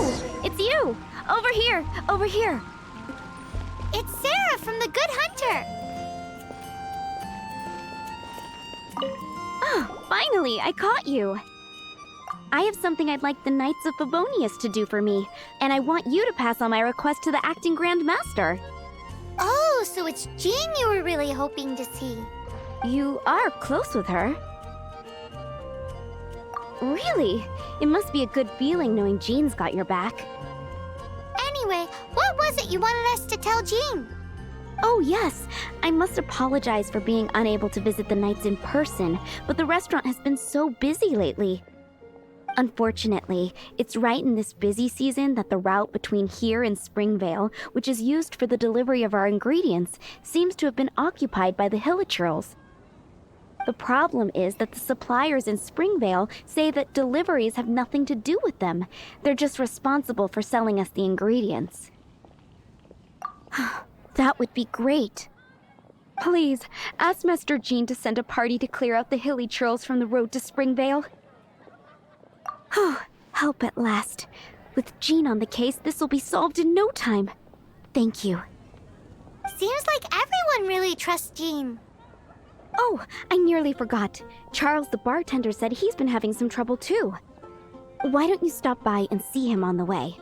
Oh, it's you! Over here! Over here! It's Sara from the Good Hunter! Oh, finally, I caught you! I have something I'd like the Knights of Favonius to do for me, and I want you to pass on my request to the acting Grand Master. Oh, so it's Jean you were really hoping to see. You are close with her. Really? It must be a good feeling knowing Jean's got your back. Anyway, what was it you wanted us to tell Jean? Oh, yes. I must apologize for being unable to visit the Knights in person, but the restaurant has been so busy lately. Unfortunately, it's right in this busy season that the route between here and Springvale, which is used for the delivery of our ingredients, seems to have been occupied by the Hilichurls. The problem is that the suppliers in Springvale say that deliveries have nothing to do with them. They're just responsible for selling us the ingredients. That would be great. Please, ask Master Jean to send a party to clear out the Hilichurls from the road to Springvale. Help at last. With Jean on the case, this will be solved in no time. Thank you. Seems like everyone really trusts Jean. Oh, I nearly forgot. Charles the bartender said he's been having some trouble too. Why don't you stop by and see him on the way?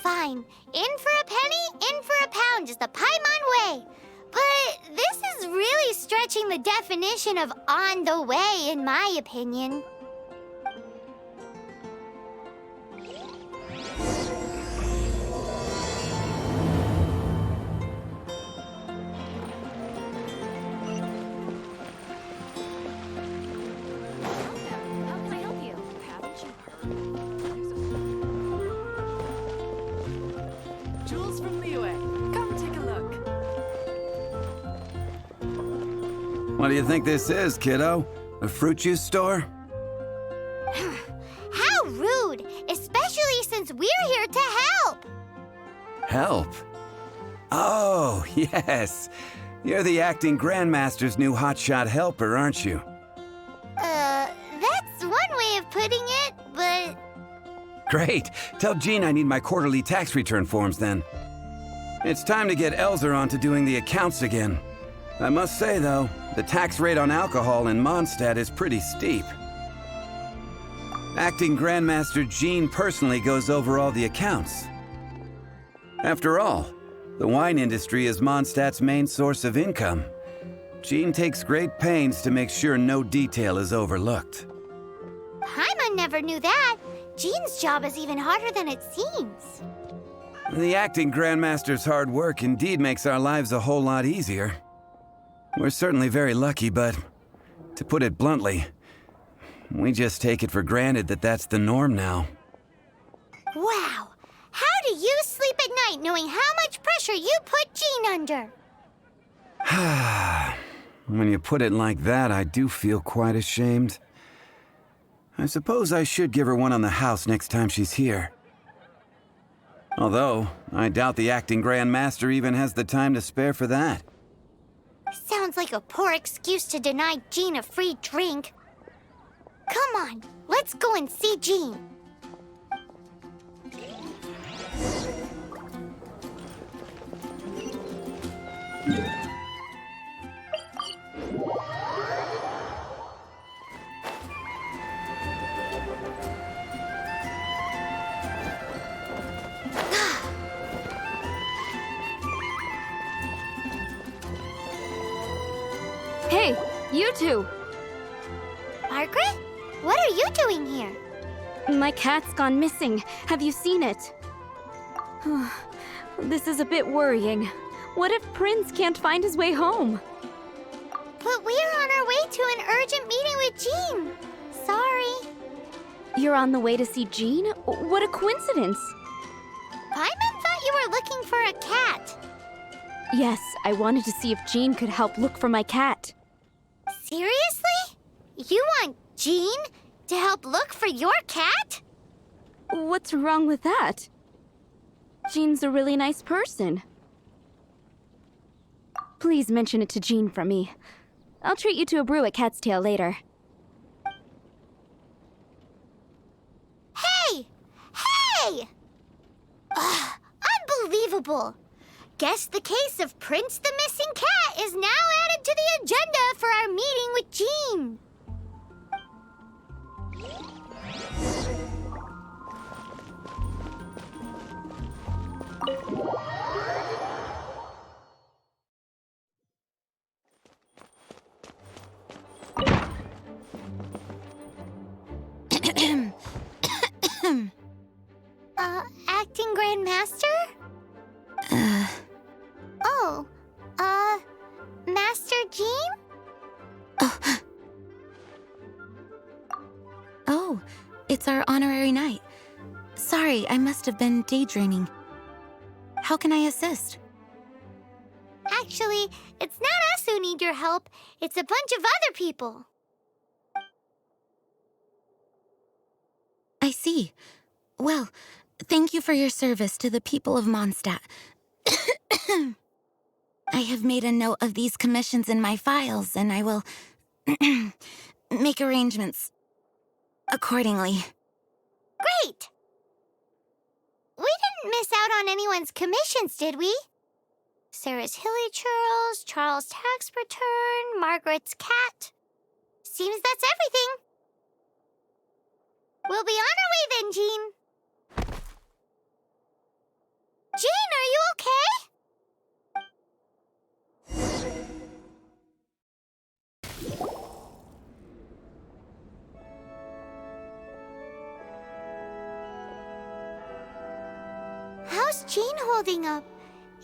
Fine. In for a penny, in for a pound is the Paimon way. But this is really stretching the definition of on the way, in my opinion. What do you think this is, kiddo? A fruit juice store? How rude! Especially since we're here to help! Help? Oh, yes. You're the acting Grandmaster's new hotshot helper, aren't you? That's one way of putting it, but... Great. Tell Jean I need my quarterly tax return forms then. It's time to get Elzer on to doing the accounts again. I must say, though, the tax rate on alcohol in Mondstadt is pretty steep. Acting Grandmaster Jean personally goes over all the accounts. After all, the wine industry is Mondstadt's main source of income. Jean takes great pains to make sure no detail is overlooked. Paimon never knew that. Jean's job is even harder than it seems. The acting Grandmaster's hard work indeed makes our lives a whole lot easier. We're certainly very lucky, but to put it bluntly, we just take it for granted that that's the norm now. Wow! How do you sleep at night knowing how much pressure you put Jean under? When you put it like that, I do feel quite ashamed. I suppose I should give her one on the house next time she's here. Although, I doubt the acting Grandmaster even has the time to spare for that. Sounds like a poor excuse to deny Jean a free drink. Come on, let's go and see Jean. Hey, you two! Margaret? What are you doing here? My cat's gone missing. Have you seen it? This is a bit worrying. What if Prince can't find his way home? But we're on our way to an urgent meeting with Jean. Sorry. You're on the way to see Jean? What a coincidence! Paimon thought you were looking for a cat. Yes, I wanted to see if Jean could help look for my cat. Seriously? You want Jean to help look for your cat? What's wrong with that? Jean's a really nice person. Please mention it to Jean from me. I'll treat you to a brew at Cat's Tail later. Hey! Hey! unbelievable! Guess the case of Prince the Missing Cat is now added to the agenda for our meeting with Jean. Acting Grand Master? Oh, Master Jean? Oh, it's our honorary knight. Sorry, I must have been daydreaming. How can I assist? Actually, it's not us who need your help. It's a bunch of other people. I see. Well, thank you for your service to the people of Mondstadt. I have made a note of these commissions in my files, and I will make arrangements accordingly. Great! We didn't miss out on anyone's commissions, did we? Sarah's Hilly Churls, Charles' tax return, Margaret's cat. Seems that's everything. We'll be on our way then, Jean. Jean, are you okay? How's Jean holding up?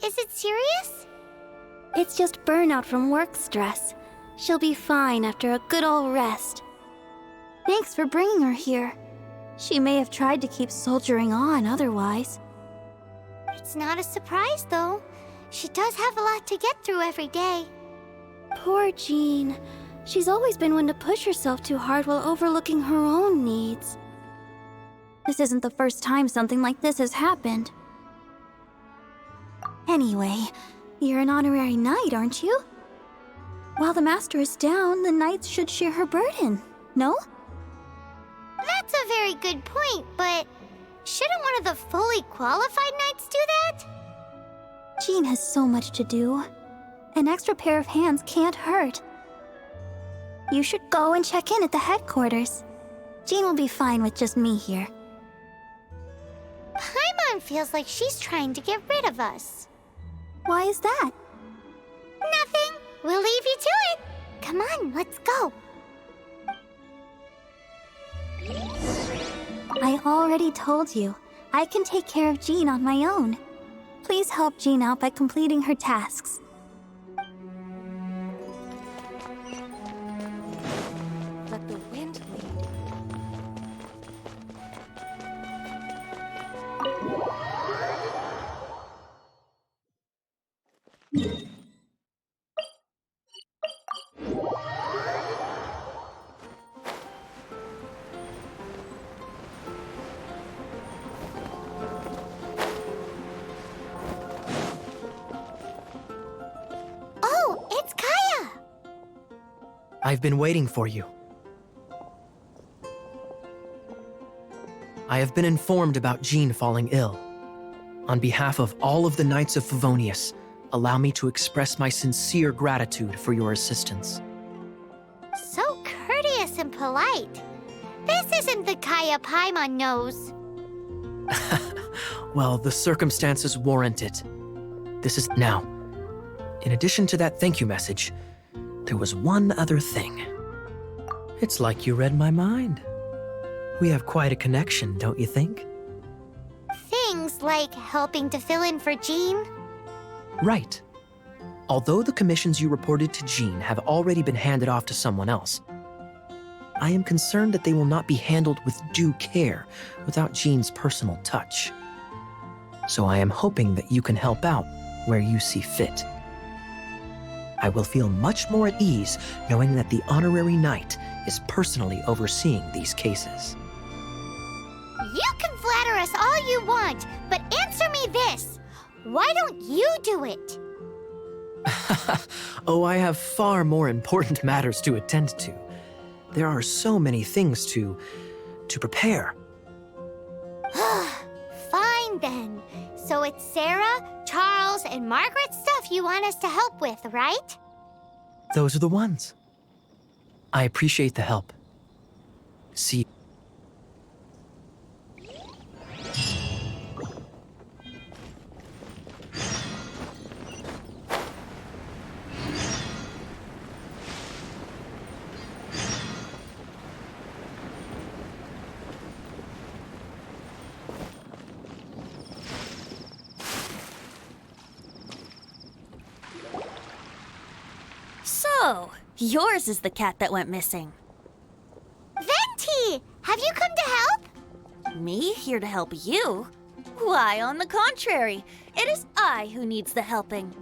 Is it serious? It's just burnout from work stress. She'll be fine after a good old rest. Thanks for bringing her here. She may have tried to keep soldiering on otherwise. It's not a surprise, though. She does have a lot to get through every day. Poor Jean. She's always been one to push herself too hard while overlooking her own needs. This isn't the first time something like this has happened. Anyway, you're an honorary knight, aren't you? While the master is down, the knights should share her burden, no? That's a very good point, but shouldn't one of the fully qualified knights do that? Jean has so much to do. An extra pair of hands can't hurt. You should go and check in at the headquarters. Jean will be fine with just me here. Paimon feels like she's trying to get rid of us. Why is that? Nothing. We'll leave you to it. Come on, let's go. I already told you. I can take care of Jean on my own. Please help Jean out by completing her tasks. Let the wind lead. Oh, it's Kaya! I've been waiting for you. I have been informed about Jean falling ill. On behalf of all of the Knights of Favonius, allow me to express my sincere gratitude for your assistance. So courteous and polite. This isn't the Kaya Paimon knows. Well, the circumstances warrant it. This is now. In addition to that thank you message, there was one other thing. It's like you read my mind. We have quite a connection, don't you think? Things like helping to fill in for Jean. Right. Although the commissions you reported to Jean have already been handed off to someone else, I am concerned that they will not be handled with due care without Jean's personal touch. So I am hoping that you can help out where you see fit. I will feel much more at ease knowing that the honorary knight is personally overseeing these cases. You can flatter us all you want, but answer me this. Why don't you do it? Oh, I have far more important matters to attend to. There are so many things to prepare. Fine then. So it's Sara, Charles, and Margaret's stuff you want us to help with, right? Those are the ones. I appreciate the help. See. So, yours is the cat that went missing. Venti! Have you come to help? Me here to help you? Why, on the contrary, it is I who needs the helping.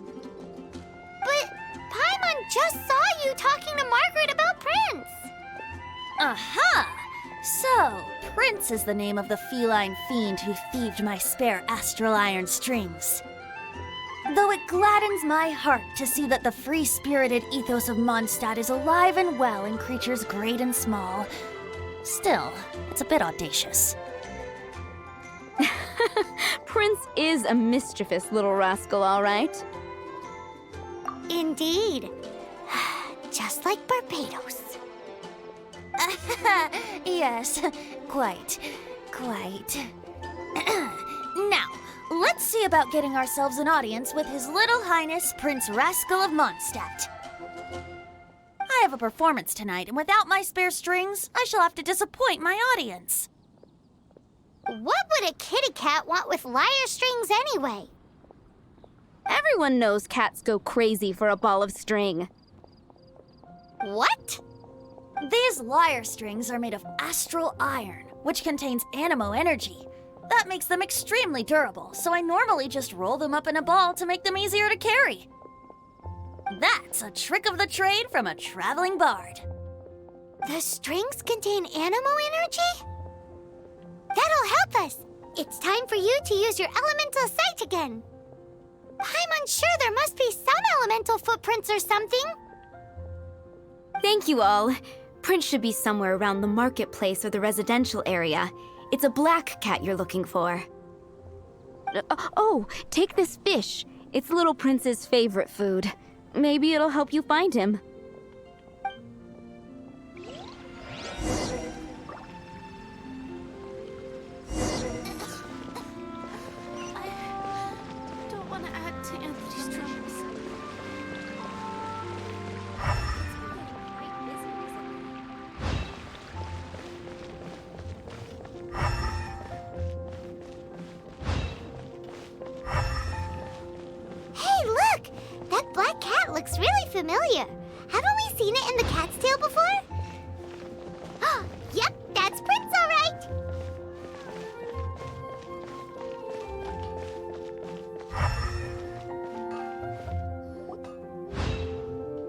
But Paimon just saw you talking to Margaret about Prince. Aha! So, Prince is the name of the feline fiend who thieved my spare astral iron strings. Though it gladdens my heart to see that the free-spirited ethos of Mondstadt is alive and well in creatures great and small, still, it's a bit audacious. Prince is a mischievous little rascal, all right. Indeed. Just like Barbados. Yes, quite. Now, let's see about getting ourselves an audience with His Little Highness Prince Rascal of Mondstadt. I have a performance tonight, and without my spare strings, I shall have to disappoint my audience. What would a kitty cat want with lyre strings anyway? Everyone knows cats go crazy for a ball of string. What? These lyre strings are made of astral iron, which contains animo energy. That makes them extremely durable, so I normally just roll them up in a ball to make them easier to carry. That's a trick of the trade from a traveling bard. The strings contain animo energy? That'll help us. It's time for you to use your elemental sight again. I'm unsure there must be some elemental footprints or something. Thank you all. Prince should be somewhere around the marketplace or the residential area. It's a black cat you're looking for. Oh, take this fish. It's Little Prince's favorite food. Maybe it'll help you find him. I don't want to add to Anthony's troubles. Hey, look! That black cat looks really familiar. Haven't we seen it in the cat's tail before? Yep, that's Prince, all right.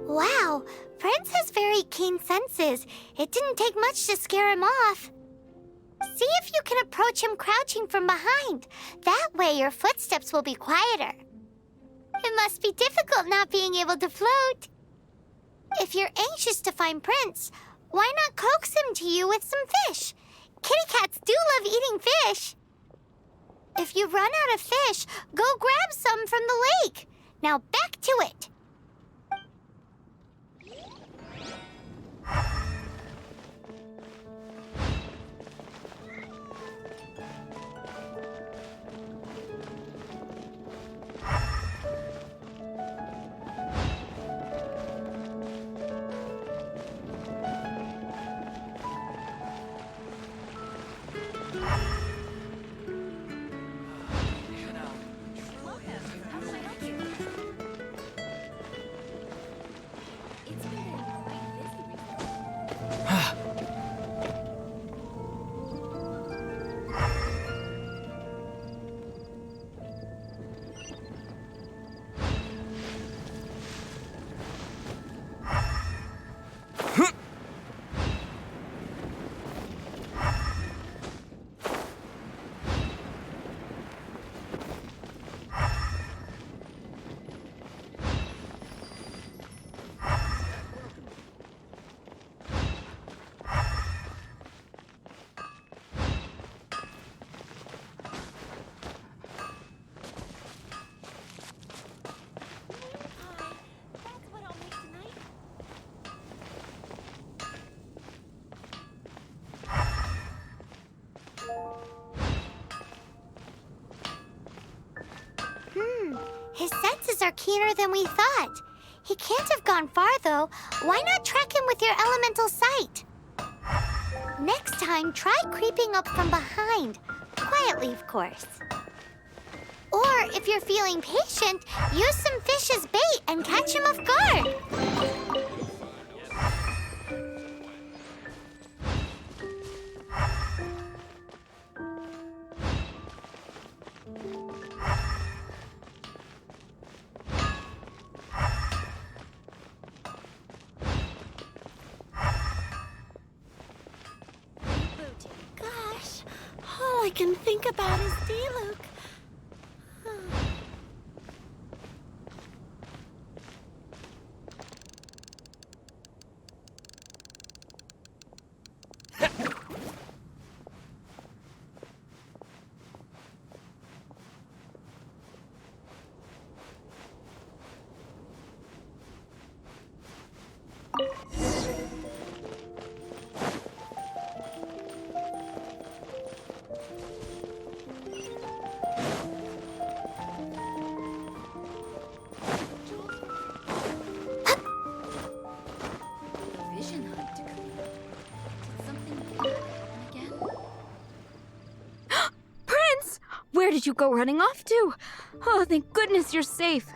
Wow, Prince has very keen senses. It didn't take much to scare him off. See if you can approach him crouching from behind. That way your footsteps will be quieter. It must be difficult not being able to float. If you're anxious to find Prince, why not coax him to you with some fish? Kitty cats do love eating fish. If you run out of fish, go grab some from the lake. Now back to it. are keener than we thought. He can't have gone far, though. Why not track him with your elemental sight? Next time, try creeping up from behind. Quietly, of course. Or, if you're feeling patient, use some fish as bait and catch him off guard. Gosh, all I can think about is D-Luke. Where did you go running off to? Oh, thank goodness you're safe.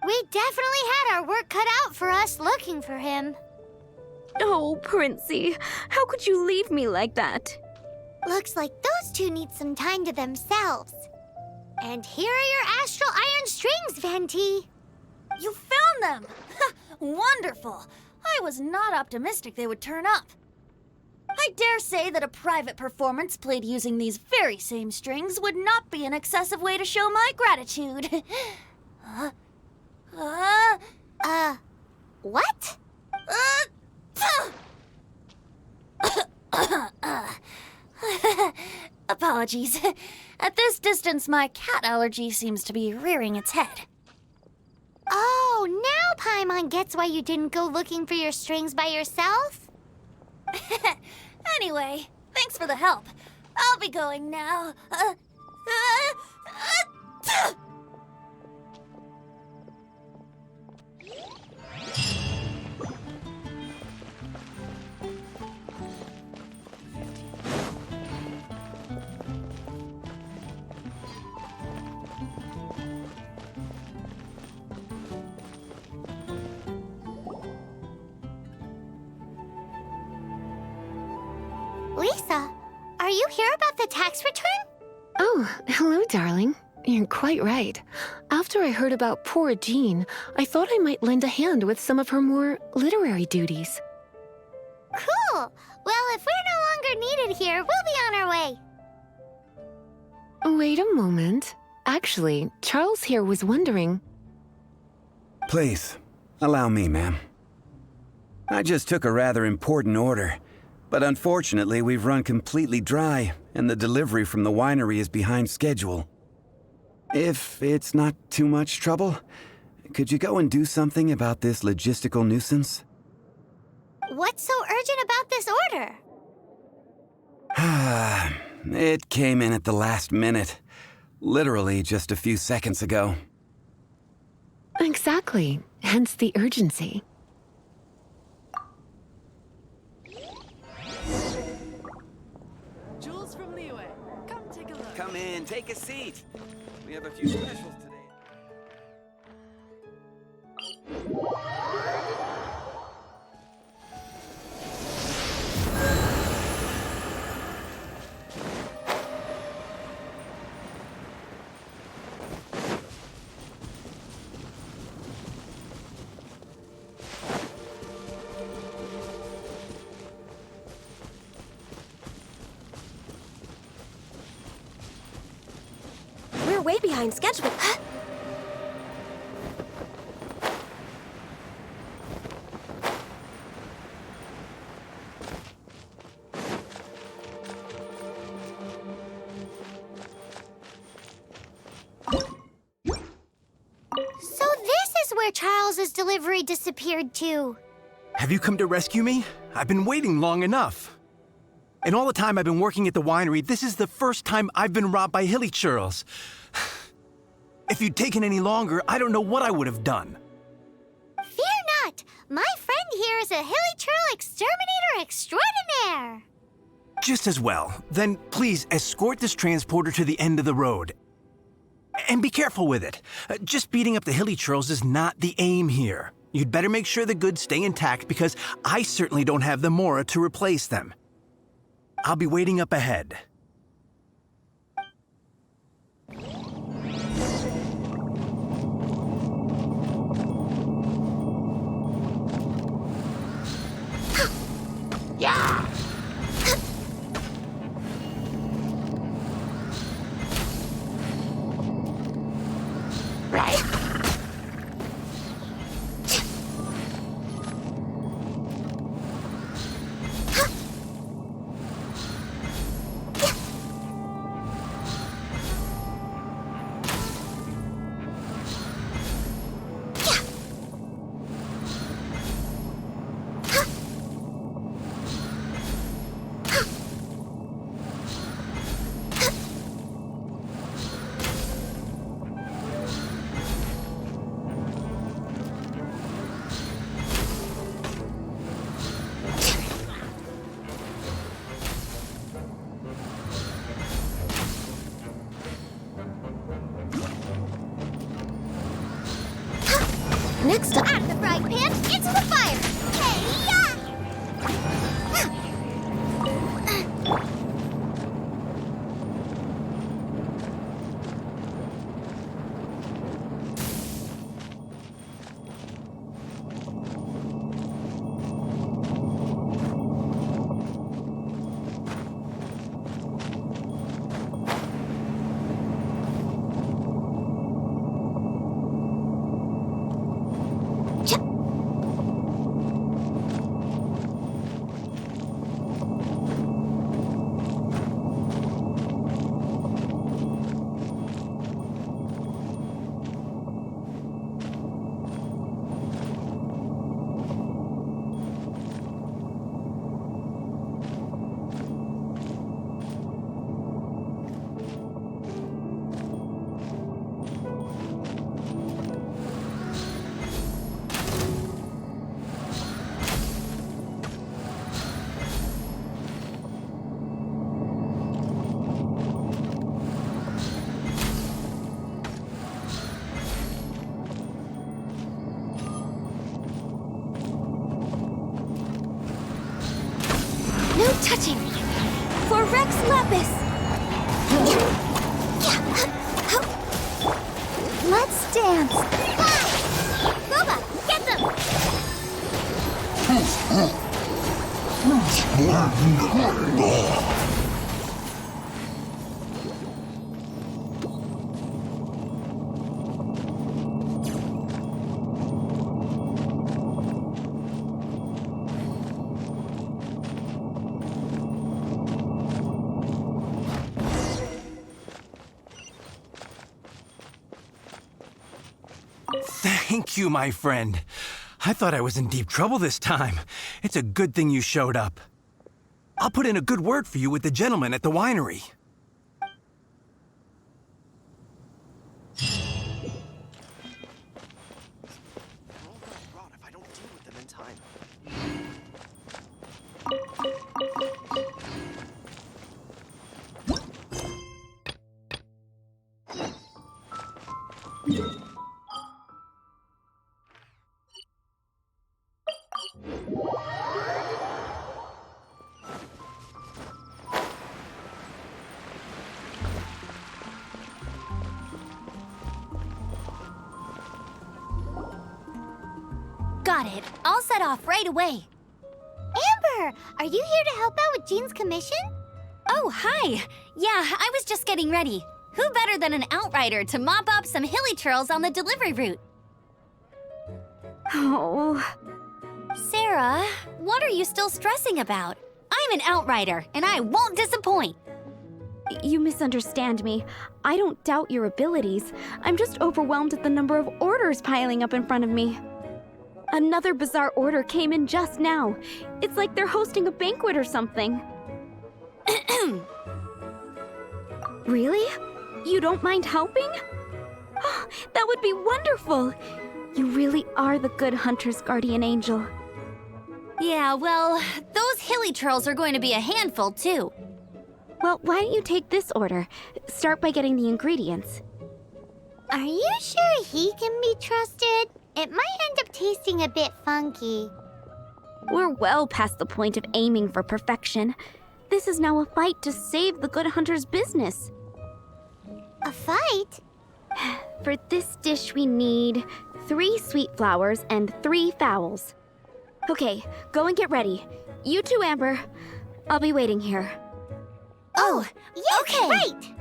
We definitely had our work cut out for us looking for him. Oh, Princey, how could you leave me like that? Looks like those two need some time to themselves. And here are your astral iron strings, Venti. You found them! Wonderful! I was not optimistic they would turn up. I dare say that a private performance played using these very same strings would not be an excessive way to show my gratitude. What? Apologies. At this distance, my cat allergy seems to be rearing its head. Oh, now Paimon gets why you didn't go looking for your strings by yourself? Anyway, thanks for the help. I'll be going now. Lisa, are you here about the tax return? Oh, hello, darling. You're quite right. After I heard about poor Jean, I thought I might lend a hand with some of her more literary duties. Cool. Well, if we're no longer needed here, we'll be on our way. Wait a moment. Actually, Charles here was wondering... Please, allow me, ma'am. I just took a rather important order. But unfortunately, we've run completely dry, and the delivery from the winery is behind schedule. If it's not too much trouble, could you go and do something about this logistical nuisance? What's so urgent about this order? It came in at the last minute. Literally just a few seconds ago. Exactly. Hence the urgency. Come in, take a seat. We have a few specials today. We're way behind schedule. So this is where Charles's delivery disappeared to. Have you come to rescue me? I've been waiting long enough. And all the time I've been working at the winery, this is the first time I've been robbed by hilly churls. If you'd taken any longer, I don't know what I would have done. Fear not! My friend here is a hilly churl exterminator extraordinaire! Just as well. Then please escort this transporter to the end of the road. And be careful with it. Just beating up the hilly churls is not the aim here. You'd better make sure the goods stay intact because I certainly don't have the mora to replace them. I'll be waiting up ahead. Yeah! Right? Next up, out of the frying pan, into the fire! Hey-ya! No touching! For Rex Lapis! Let's dance! Fly! Boba, get them! Thank you, my friend. I thought I was in deep trouble this time. It's a good thing you showed up. I'll put in a good word for you with the gentleman at the winery. Got it. I'll set off right away. Amber, are you here to help out with Jean's commission? Oh, hi. Yeah, I was just getting ready. Who better than an outrider to mop up some hilly churls on the delivery route? Oh. Sarah, what are you still stressing about? I'm an outrider, and I won't disappoint. You misunderstand me. I don't doubt your abilities. I'm just overwhelmed at the number of orders piling up in front of me. Another bizarre order came in just now. It's like they're hosting a banquet or something. Really? You don't mind helping? That would be wonderful! You really are the good hunter's guardian angel. Yeah, well, those hilly churls are going to be a handful, too. Well, why don't you take this order? Start by getting the ingredients. Are you sure he can be trusted? It might end up tasting a bit funky. We're well past the point of aiming for perfection. This is now a fight to save the good hunter's business. A fight? For this dish, we need 3 sweet flowers and 3 fowls. Okay, go and get ready. You too, Amber. I'll be waiting here. Oh, yes, okay. Right!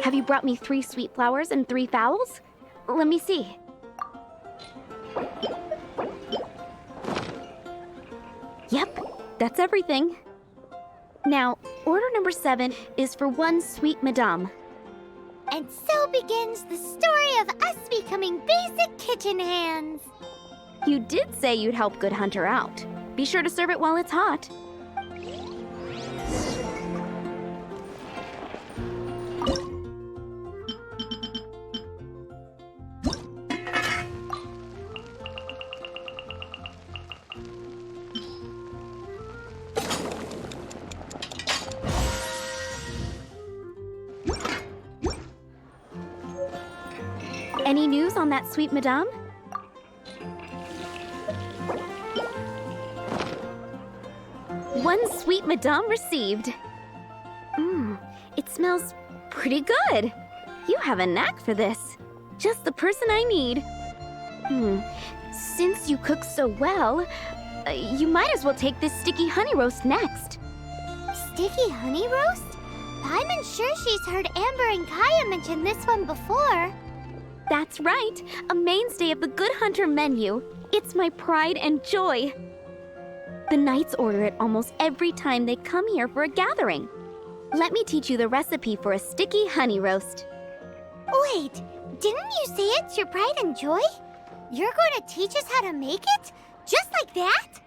Have you brought me 3 sweet flowers and 3 fowls? Let me see. Yep, that's everything. Now, order number 7 is for 1 sweet madame. And so begins the story of us becoming basic kitchen hands. You did say you'd help Good Hunter out. Be sure to serve it while it's hot. Any news on that sweet madame? One sweet madame received. It smells pretty good. You have a knack for this. Just the person I need. Since you cook so well, you might as well take this sticky honey roast next. Sticky honey roast? I'm sure she's heard Amber and Kaya mention this one before. That's right, a mainstay of the Good Hunter menu. It's my pride and joy. The knights order it almost every time they come here for a gathering. Let me teach you the recipe for a sticky honey roast. Wait, didn't you say it's your pride and joy? You're going to teach us how to make it? Just like that?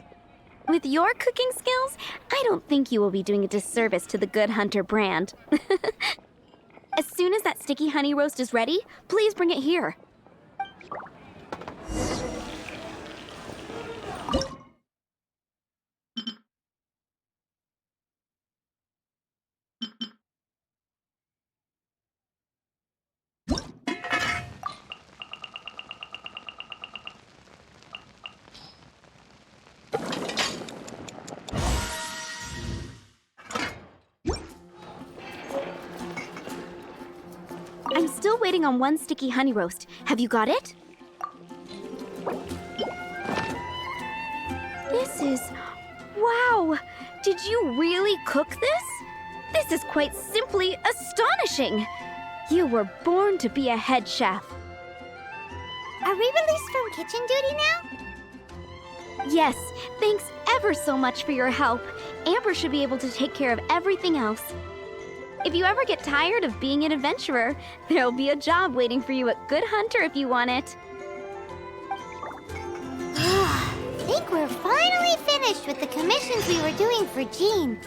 With your cooking skills, I don't think you will be doing a disservice to the Good Hunter brand. As soon as that sticky honey roast is ready, please bring it here. I'm still waiting on 1 sticky honey roast. Have you got it? This is... Wow! Did you really cook this? This is quite simply astonishing! You were born to be a head chef. Are we released from kitchen duty now? Yes, thanks ever so much for your help. Amber should be able to take care of everything else. If you ever get tired of being an adventurer, there'll be a job waiting for you at Good Hunter if you want it. I think we're finally finished with the commissions we were doing for Jean.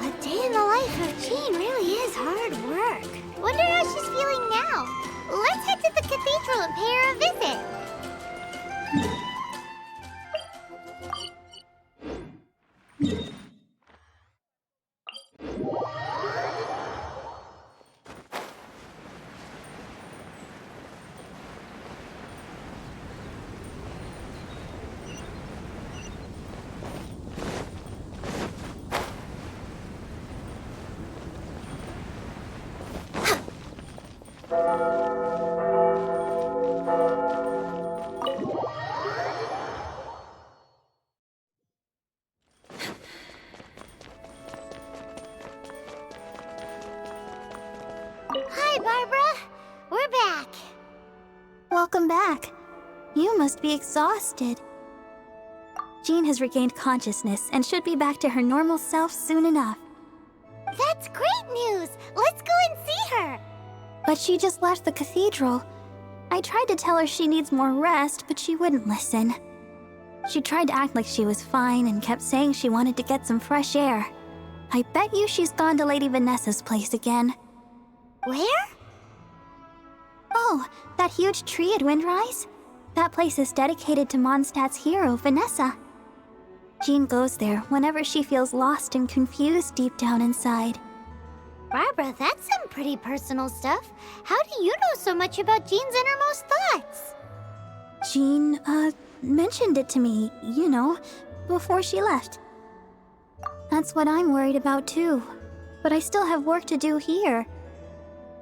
A day in the life of Jean really is hard work. Wonder how she's feeling now. Let's head to the cathedral and pay her a visit. Hi, Barbara. We're back. Welcome back. You must be exhausted. Jean has regained consciousness and should be back to her normal self soon enough. That's great news. Let's go and see her. But she just left the cathedral. I tried to tell her she needs more rest, but she wouldn't listen. She tried to act like she was fine and kept saying she wanted to get some fresh air. I bet you she's gone to Lady Vanessa's place again. Where? Oh, that huge tree at Windrise? That place is dedicated to Mondstadt's hero, Vanessa. Jean goes there whenever she feels lost and confused deep down inside. Barbara, that's some pretty personal stuff. How do you know so much about Jean's innermost thoughts? Jean, mentioned it to me, before she left. That's what I'm worried about too. But I still have work to do here.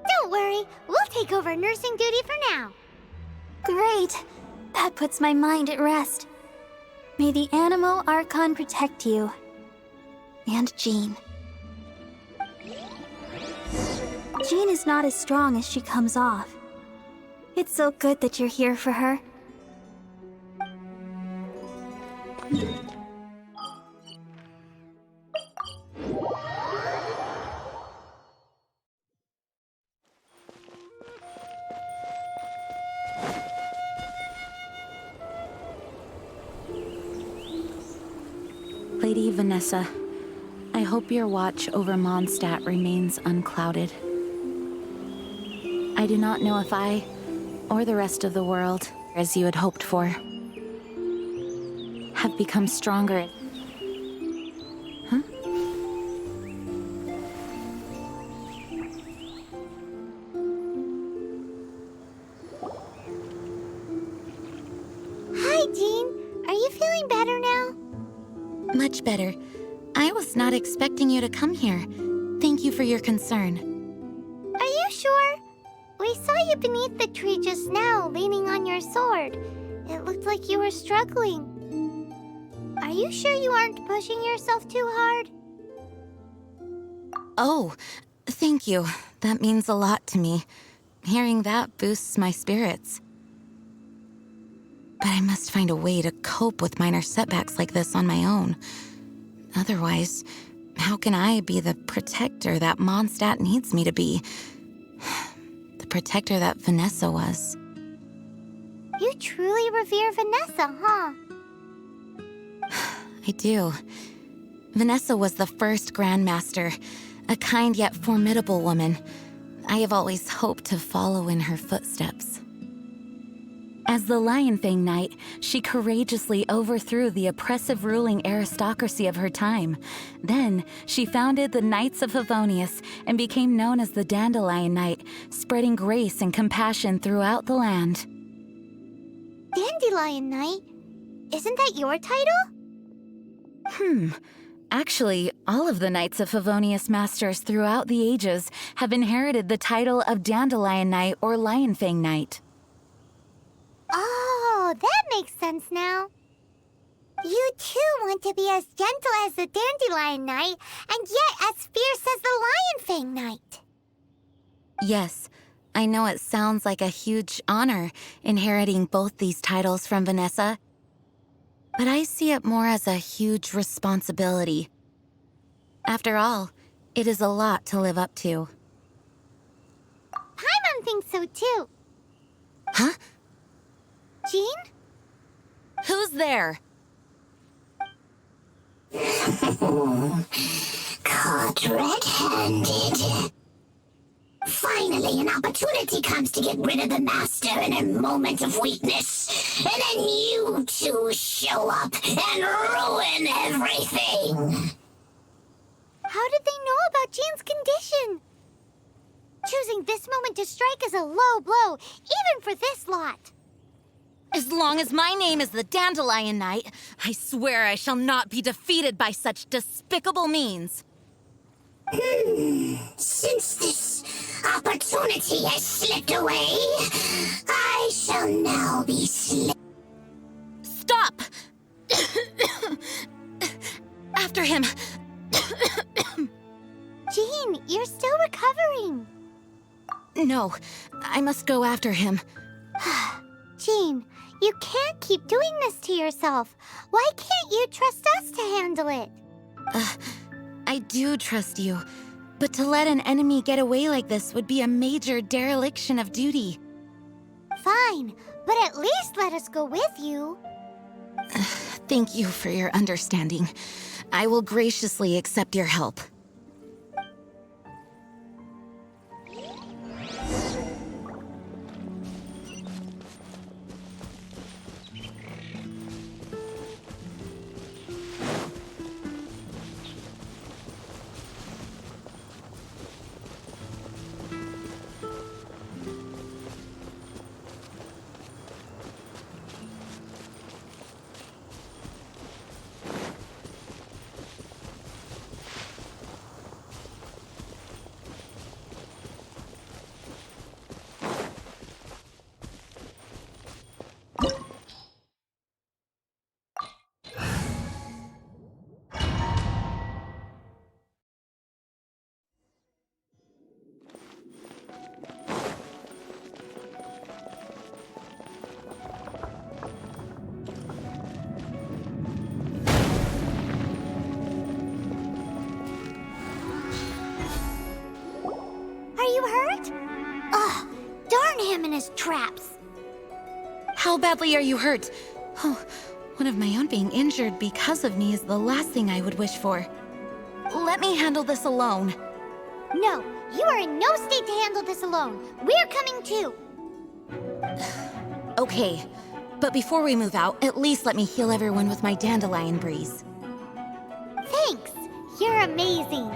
Don't worry, we'll take over nursing duty for now. Great. That puts my mind at rest. May the Animo Archon protect you. And Jean. Jean is not as strong as she comes off. It's so good that you're here for her. Lady Vanessa, I hope your watch over Mondstadt remains unclouded. I do not know if I, or the rest of the world, as you had hoped for, have become stronger. Huh? Hi, Jean. Are you feeling better now? Much better. I was not expecting you to come here. Thank you for your concern. Are you sure? We saw you beneath the tree just now, leaning on your sword. It looked like you were struggling. Are you sure you aren't pushing yourself too hard? Oh, thank you. That means a lot to me. Hearing that boosts my spirits. But I must find a way to cope with minor setbacks like this on my own. Otherwise, how can I be the protector that Mondstadt needs me to be? The protector that Vanessa was. You truly revere Vanessa, huh? I do. Vanessa was the first Grandmaster, a kind yet formidable woman. I have always hoped to follow in her footsteps. As the Lionfang Knight, she courageously overthrew the oppressive ruling aristocracy of her time. Then, she founded the Knights of Favonius and became known as the Dandelion Knight, spreading grace and compassion throughout the land. Dandelion Knight? Isn't that your title? Actually, all of the Knights of Favonius masters throughout the ages have inherited the title of Dandelion Knight or Lionfang Knight. Oh, that makes sense now. You too want to be as gentle as the Dandelion Knight, and yet as fierce as the Lionfang Knight. Yes, I know it sounds like a huge honor, inheriting both these titles from Vanessa, but I see it more as a huge responsibility. After all, it is a lot to live up to. Paimon thinks so too. Huh? Jean? Who's there? Caught red-handed. Finally, an opportunity comes to get rid of the Master in a moment of weakness. And then you two show up and ruin everything. How did they know about Jean's condition? Choosing this moment to strike is a low blow, even for this lot. As long as my name is the Dandelion Knight, I swear I shall not be defeated by such despicable means. Since this opportunity has slipped away, I shall now be Stop! After him! Jean, you're still recovering. No, I must go after him. Jean, you can't keep doing this to yourself. Why can't you trust us to handle it? I do trust you, but to let an enemy get away like this would be a major dereliction of duty. Fine, but at least let us go with you. Thank you for your understanding. I will graciously accept your help. In his traps. How badly are you hurt? Oh, one of my own being injured because of me is the last thing I would wish for. Let me handle this alone. No, you are in no state to handle this alone. We're coming too. Okay, but before we move out, at least let me heal everyone with my dandelion breeze. Thanks. You're amazing.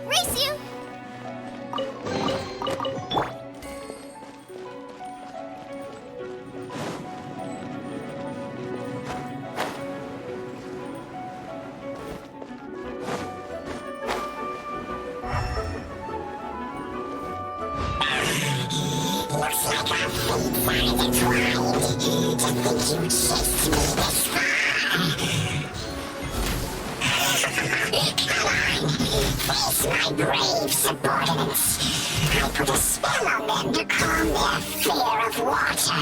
Race you! Looks like our fate finally entwined. To think you chased me this far. Face my brave subordinates. I put a spell on them to calm their fear of water.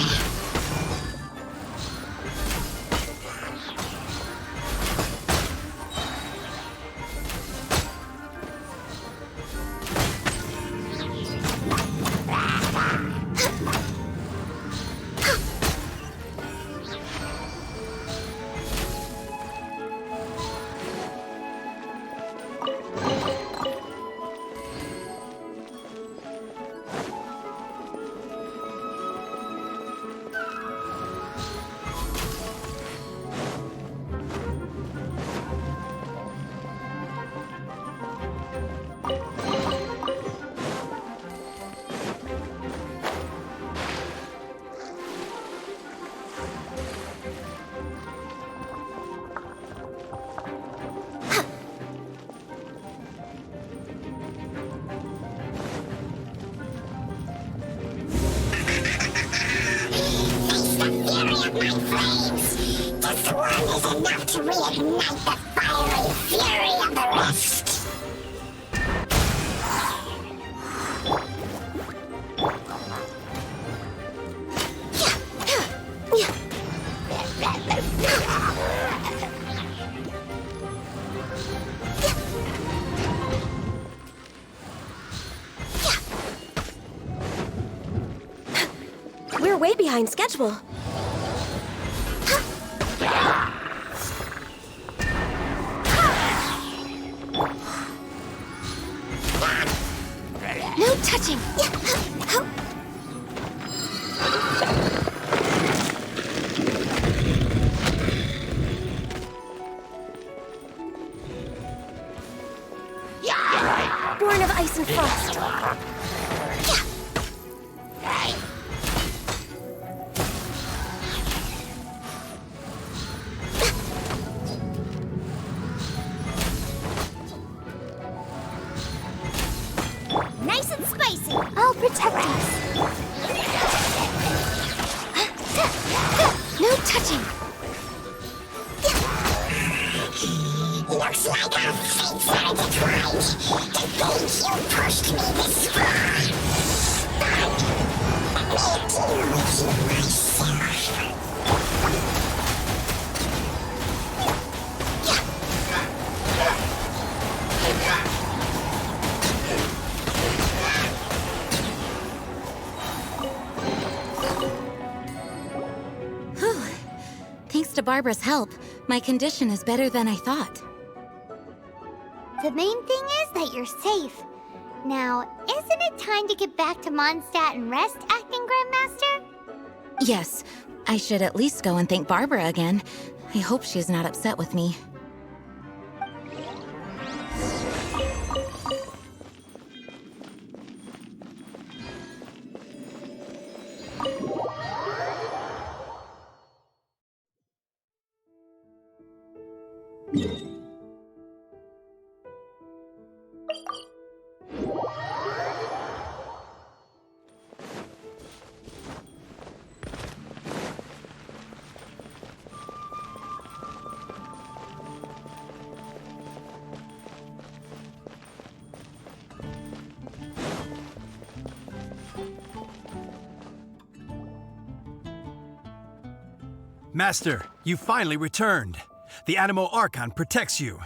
This one is enough to reignite the fiery fury of the rest. We're way behind schedule. No touching! Born of ice and frost. Nice and spicy! I'll protect us. No touching! Looks like Our fates are intertwined. To think you pushed me this far. But I deal with you myself. Thanks to Barbara's help, my condition is better than I thought. The main thing is that you're safe. Now, isn't it time to get back to Mondstadt and rest, Acting Grandmaster? Yes, I should at least go and thank Barbara again. I hope she's not upset with me. Master, you finally returned. The Animo Archon protects you.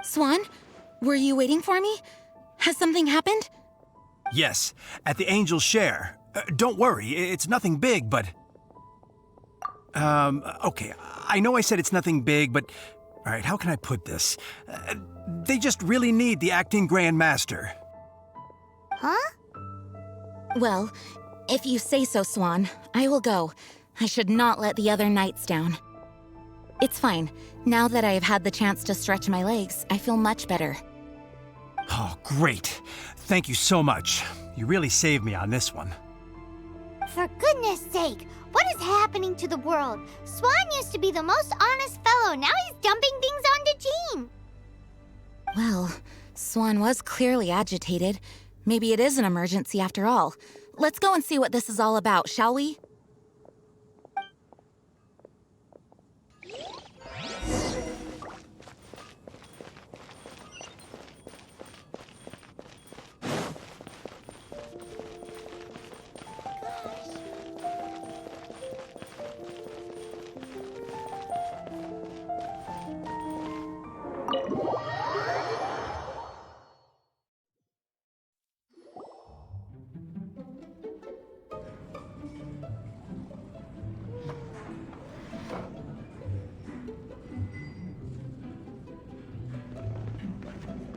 Swan, were you waiting for me? Has something happened? Yes, at the Angel's Share. Don't worry, it's nothing big, but... okay, I know I said it's nothing big, but... Alright, how can I put this? They just really need the Acting Grand Master. Huh? Well, if you say so, Swan, I will go. I should not let the other knights down. It's fine. Now that I have had the chance to stretch my legs, I feel much better. Oh, great. Thank you so much. You really saved me on this one. For goodness sake, what is happening to the world? Swan used to be the most honest fellow. Now he's dumping things onto Jean. Well, Swan was clearly agitated. Maybe it is an emergency after all. Let's go and see what this is all about, shall we?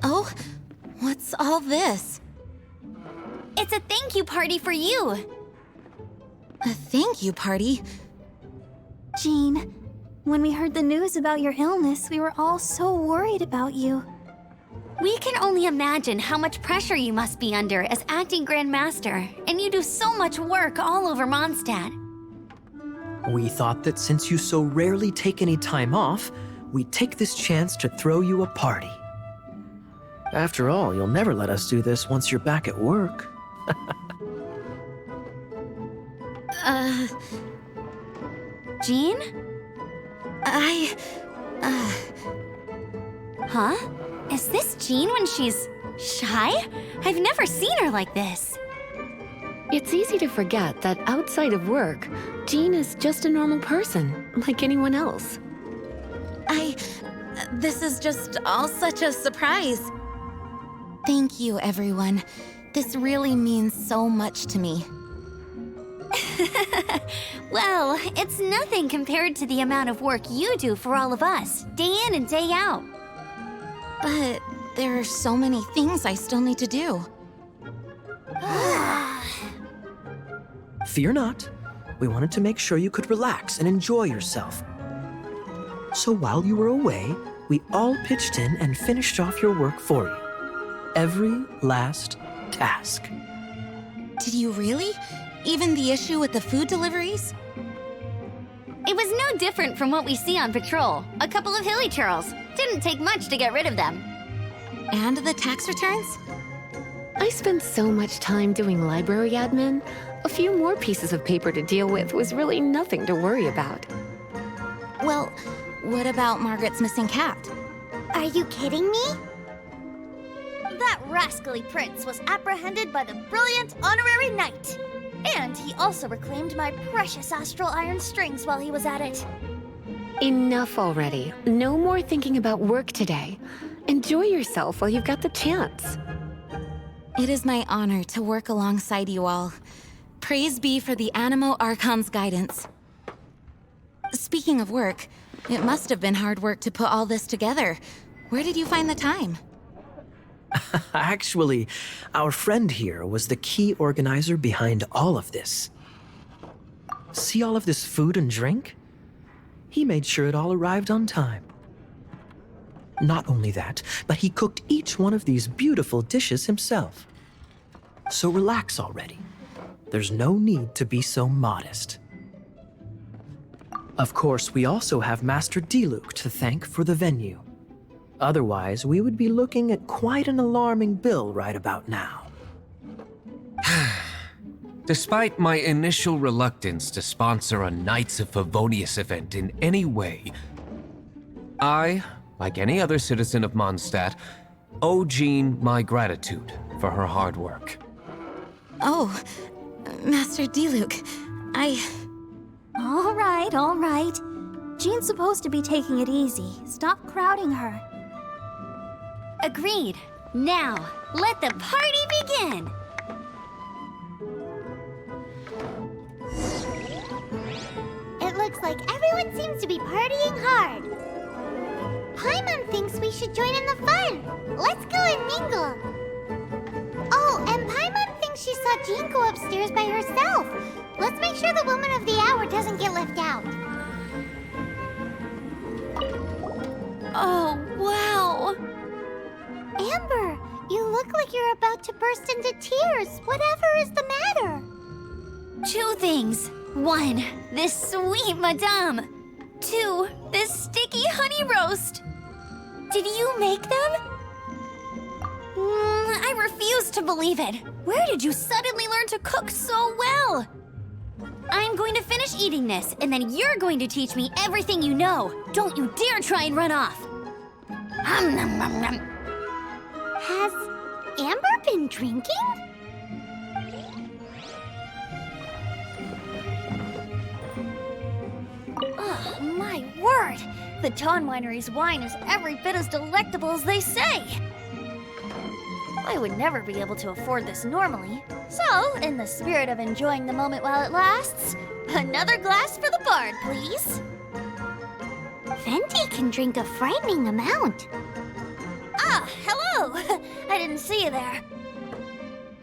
Oh, what's all this? It's a thank you party for you. A thank you party? Jean, when we heard the news about your illness, we were all so worried about you. We can only imagine how much pressure you must be under as acting Grand Master, and you do so much work all over Mondstadt. We thought that since you so rarely take any time off, we'd take this chance to throw you a party. After all, you'll never let us do this once you're back at work. Jean? Huh? Is this Jean when she's shy? I've never seen her like this. It's easy to forget that outside of work, Jean is just a normal person, like anyone else. This is just all such a surprise. Thank you, everyone. This really means so much to me. Well, it's nothing compared to the amount of work you do for all of us, day in and day out. But there are so many things I still need to do. Fear not. We wanted to make sure you could relax and enjoy yourself. So while you were away, we all pitched in and finished off your work for you. Every last task. Did you really? Even the issue with the food deliveries? It was no different from what we see on patrol. A couple of hilly churls. Didn't take much to get rid of them. And the tax returns? I spent so much time doing library admin. A few more pieces of paper to deal with was really nothing to worry about. Well, what about Margaret's missing cat? Are you kidding me? That rascally prince was apprehended by the brilliant honorary knight. And he also reclaimed my precious astral iron strings while he was at it. Enough already. No more thinking about work today. Enjoy yourself while you've got the chance. It is my honor to work alongside you all. Praise be for the Animo Archon's guidance. Speaking of work, it must have been hard work to put all this together. Where did you find the time? Actually, our friend here was the key organizer behind all of this. See all of this food and drink? He made sure it all arrived on time. Not only that, but he cooked each one of these beautiful dishes himself. So relax already. There's no need to be so modest. Of course, we also have Master Diluc to thank for the venue. Otherwise, we would be looking at quite an alarming bill right about now. Despite my initial reluctance to sponsor a Knights of Favonius event in any way, I, like any other citizen of Mondstadt, owe Jean my gratitude for her hard work. Oh, Master Diluc, All right. Jean's supposed to be taking it easy. Stop crowding her. Agreed. Now, let the party begin! It looks like everyone seems to be partying hard. Paimon thinks we should join in the fun. Let's go and mingle. Oh, and Paimon thinks she saw Jean go upstairs by herself. Let's make sure the woman of the hour doesn't get left out. Oh, wow. Amber, you look like you're about to burst into tears. Whatever is the matter? 2 things. 1, this sweet madame. 2, this sticky honey roast. Did you make them? I refuse to believe it. Where did you suddenly learn to cook so well? I'm going to finish eating this, and then you're going to teach me everything you know. Don't you dare try and run off. Has Amber been drinking? Oh, my word! The Dawn Winery's wine is every bit as delectable as they say. I would never be able to afford this normally. So, in the spirit of enjoying the moment while it lasts, another glass for the bard, please. Venti can drink a frightening amount. Ah, hello! I didn't see you there.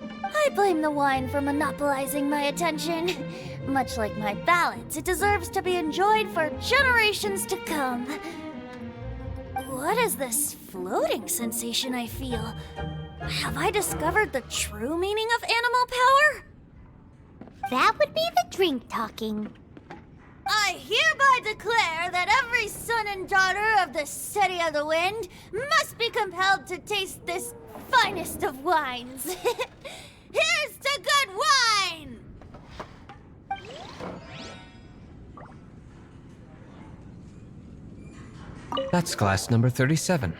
I blame the wine for monopolizing my attention. Much like my ballads, it deserves to be enjoyed for generations to come. What is this floating sensation I feel? Have I discovered the true meaning of animal power? That would be the drink talking. I hereby declare that every son and daughter of the City of the Wind must be compelled to taste this finest of wines. Here's to good wine! That's glass number 37.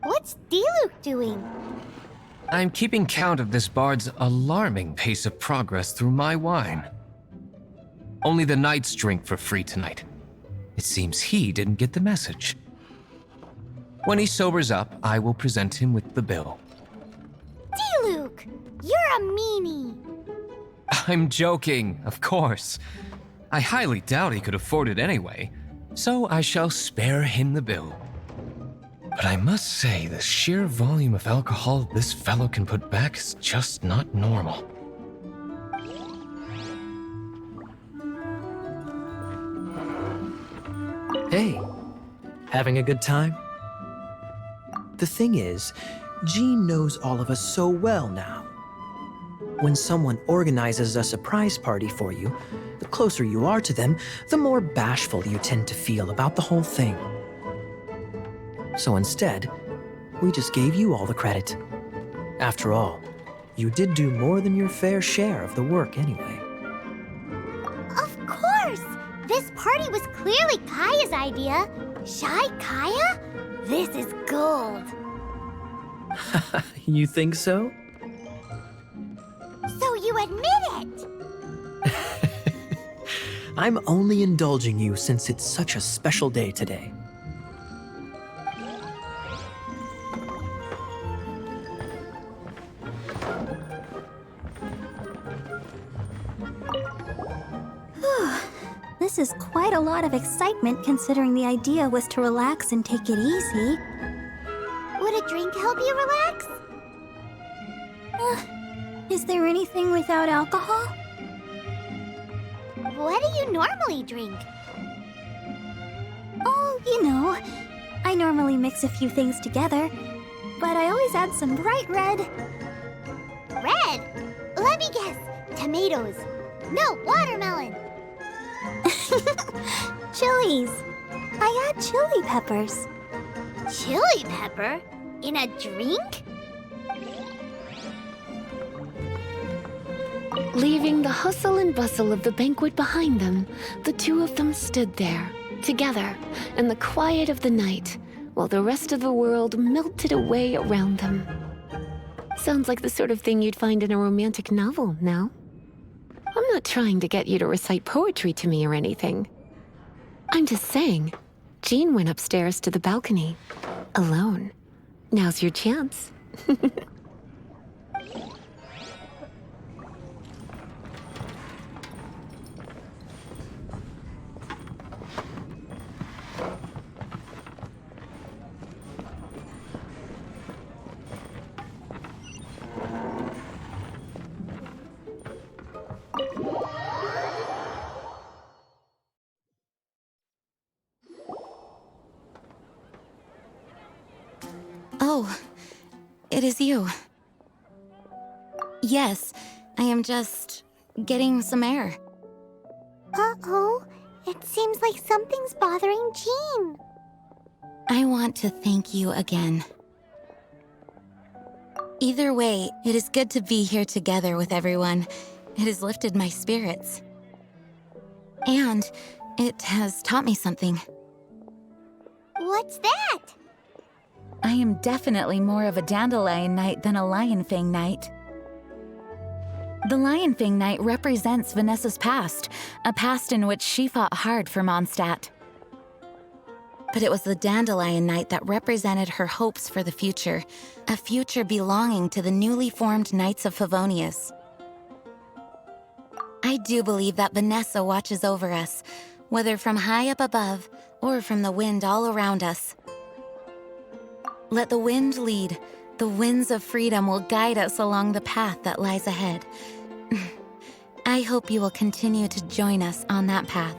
What's Diluc doing? I'm keeping count of this bard's alarming pace of progress through my wine. Only the knights drink for free tonight. It seems he didn't get the message. When he sobers up, I will present him with the bill. Diluc, you're a meanie. I'm joking, of course. I highly doubt he could afford it anyway, so I shall spare him the bill. But I must say, the sheer volume of alcohol this fellow can put back is just not normal. Hey, having a good time? The thing is, Jean knows all of us so well now. When someone organizes a surprise party for you, the closer you are to them, the more bashful you tend to feel about the whole thing. So instead, we just gave you all the credit. After all, you did do more than your fair share of the work anyway. Of course! This party was clearly Kaya's idea. Shy Kaya? This is gold. You think so? So you admit it? I'm only indulging you since it's such a special day today. This is quite a lot of excitement considering the idea was to relax and take it easy. Would a drink help you relax? Is there anything without alcohol? What do you normally drink? Oh, you know, I normally mix a few things together, but I always add some bright red. Red? Let me guess. Tomatoes. No, watermelon. Chilies. I add chili peppers. Chili pepper? In a drink? Leaving the hustle and bustle of the banquet behind them, the two of them stood there, together, in the quiet of the night, while the rest of the world melted away around them. Sounds like the sort of thing you'd find in a romantic novel, no? I'm not trying to get you to recite poetry to me or anything. I'm just saying, Jean went upstairs to the balcony, alone. Now's your chance. Oh, it is you. Yes, I am just getting some air. Uh-oh. It seems like something's bothering Jean. I want to thank you again. Either way, it is good to be here together with everyone. It has lifted my spirits. And it has taught me something. What's that? I am definitely more of a dandelion knight than a lionfang knight. The lionfang knight represents Vanessa's past, a past in which she fought hard for Mondstadt. But it was the dandelion knight that represented her hopes for the future, a future belonging to the newly formed Knights of Favonius. I do believe that Vanessa watches over us, whether from high up above or from the wind all around us. Let the wind lead. The winds of freedom will guide us along the path that lies ahead. I hope you will continue to join us on that path.